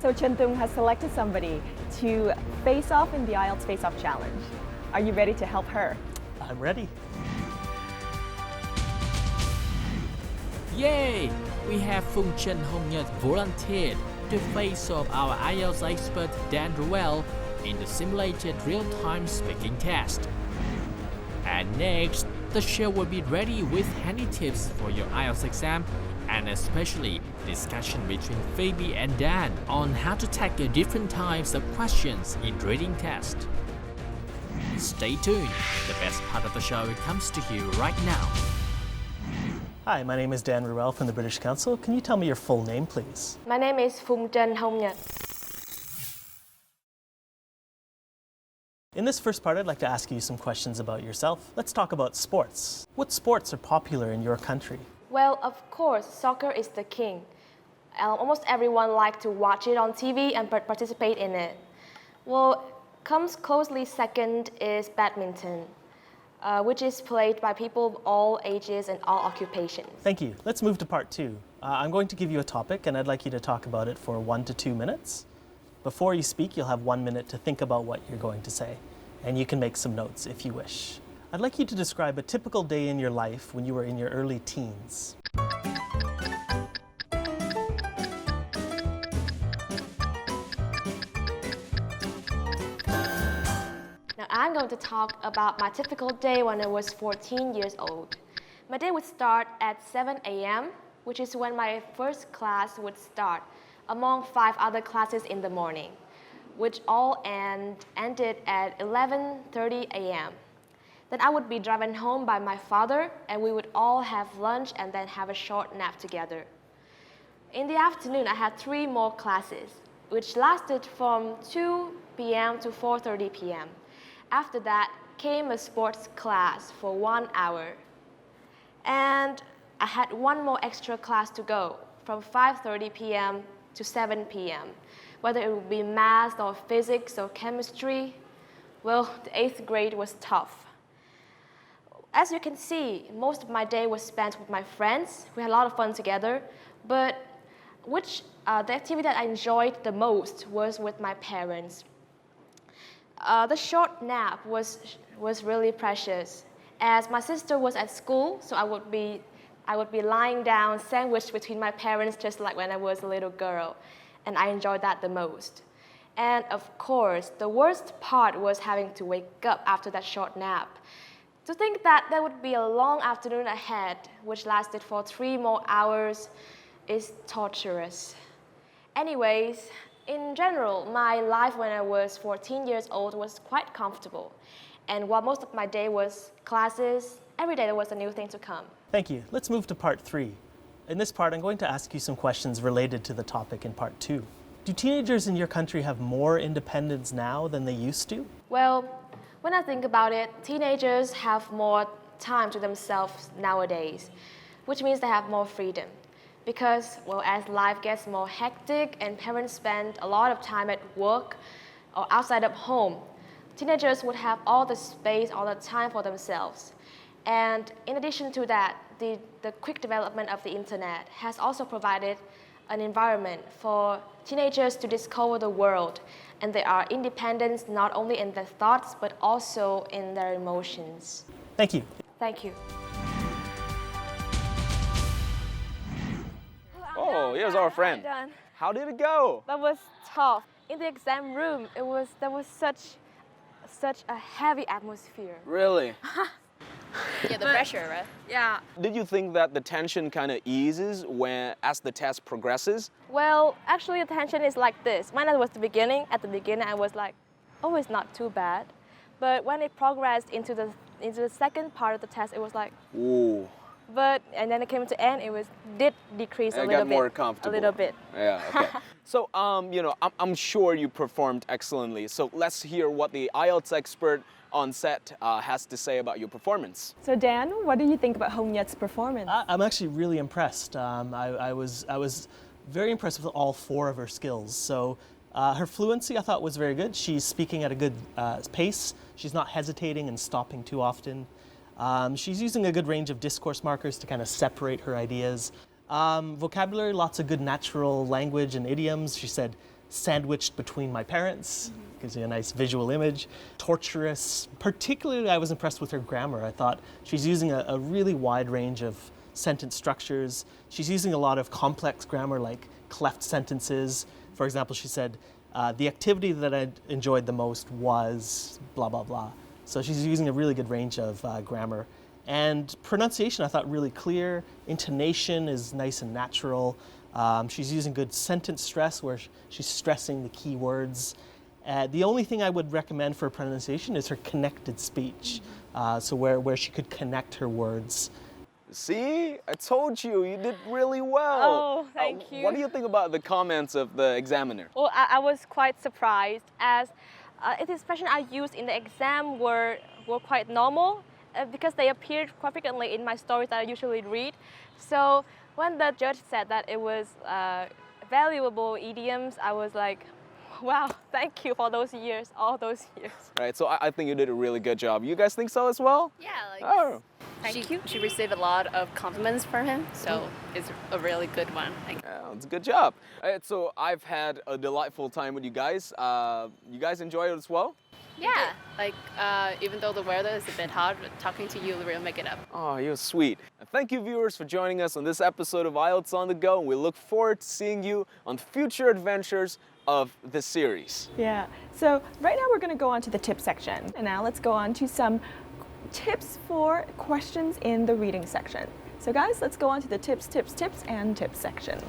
So Tung has selected somebody to face off in the IELTS Face-Off Challenge. Are you ready to help her? I'm ready. Yay! We have Hồng Nhật volunteered to face off our IELTS expert Dan Ruel in the simulated real-time speaking test. And next, the show will be ready with handy tips for your IELTS exam and especially discussion between Phoebe and Dan on how to tackle different types of questions in reading test. Stay tuned, the best part of the show comes to you right now. Hi, my name is Dan Ruel from the British Council. Can you tell me your full name, please? My name is Hồng Nhật. In this first part, I'd like to ask you some questions about yourself. Let's talk about sports. What sports are popular in your country? Well, of course, soccer is the king. Almost everyone likes to watch it on TV and participate in it. Well, comes closely second is badminton, which is played by people of all ages and all occupations. Thank you. Let's move to part two. I'm going to give you a topic and I'd like you to talk about it for 1 to 2 minutes. Before you speak, you'll have 1 minute to think about what you're going to say, and you can make some notes if you wish. I'd like you to describe a typical day in your life when you were in your early teens. Now I'm going to talk about my typical day when I was 14 years old. My day would start at 7 a.m., which is when my first class would start, among 5 other classes in the morning, which all ended at 11:30 a.m. Then I would be driven home by my father, and we would all have lunch and then have a short nap together. In the afternoon, I had 3 more classes, which lasted from 2 p.m. to 4:30 p.m. After that came a sports class for 1 hour. And I had 1 more extra class to go from 5:30 p.m. to 7 p.m. Whether it would be math or physics or chemistry, well, the 8th grade was tough. As you can see, most of my day was spent with my friends. We had a lot of fun together, but the activity that I enjoyed the most was with my parents. The short nap was really precious, as my sister was at school, so I would be lying down, sandwiched between my parents, just like when I was a little girl, and I enjoyed that the most. And of course, the worst part was having to wake up after that short nap. To think that there would be a long afternoon ahead, which lasted for 3 more hours, is torturous. Anyways, in general, my life when I was 14 years old was quite comfortable. And while most of my day was classes, every day there was a new thing to come. Thank you. Let's move to part 3. In this part, I'm going to ask you some questions related to the topic in part 2. Do teenagers in your country have more independence now than they used to? Well, when I think about it, teenagers have more time to themselves nowadays, which means they have more freedom. Because, well, as life gets more hectic and parents spend a lot of time at work or outside of home, teenagers would have all the space, all the time for themselves. And in addition to that, the quick development of the internet has also provided an environment for teenagers to discover the world, and they are independent not only in their thoughts but also in their emotions. Thank you. Thank you. Oh, here's our friend. Done. How did it go? That was tough. In the exam room, there was such a heavy atmosphere. Really? Yeah, the pressure, right? Yeah. Did you think that the tension kind of eases as the test progresses? Well, actually, the tension is like this. When it was at the beginning, I was like, oh, it's not too bad. But when it progressed into the second part of the test, it was like, Ooh. And then it came to end, did decrease a little got bit. more comfortable. A little bit. Yeah, okay. So, I'm sure you performed excellently. So let's hear what the IELTS expert on set has to say about your performance. So Dan, what do you think about Hồng Nhật performance? I'm actually really impressed. I was very impressed with all 4 of her skills. So her fluency I thought was very good. She's speaking at a good pace. She's not hesitating and stopping too often. She's using a good range of discourse markers to kind of separate her ideas. Vocabulary, lots of good natural language and idioms. She said sandwiched between my parents. Gives you a nice visual image. Torturous. Particularly, I was impressed with her grammar. I thought she's using a really wide range of sentence structures. She's using a lot of complex grammar, like cleft sentences. For example, she said, the activity that I enjoyed the most was blah, blah, blah. So she's using a really good range of grammar. And pronunciation, I thought, really clear. Intonation is nice and natural. She's using good sentence stress, where she's stressing the key words. The only thing I would recommend for pronunciation is her connected speech, so where she could connect her words. See, I told you, you did really well. Oh, thank you. What do you think about the comments of the examiner? Well, I was quite surprised, as the expression I used in the exam were quite normal, because they appeared quite frequently in my stories that I usually read. So when the judge said that it was valuable idioms, I was like, wow, thank you for those years, all those years. Right, so I think you did a really good job. You guys think so as well? Yeah, like Oh. thank you. She received a lot of compliments from him, so it's a really good one. Yeah, it's a good job. Alright, so I've had a delightful time with you guys. You guys enjoy it as well? Yeah, like even though the weather is a bit hot, talking to you will make it up. Oh, you're sweet. And thank you, viewers, for joining us on this episode of IELTS On the Go. We look forward to seeing you on future adventures of this series. Yeah, so right now we're going to go on to the tip section. And now let's go on to some tips for questions in the reading section. So guys, let's go on to the tips, and tips section.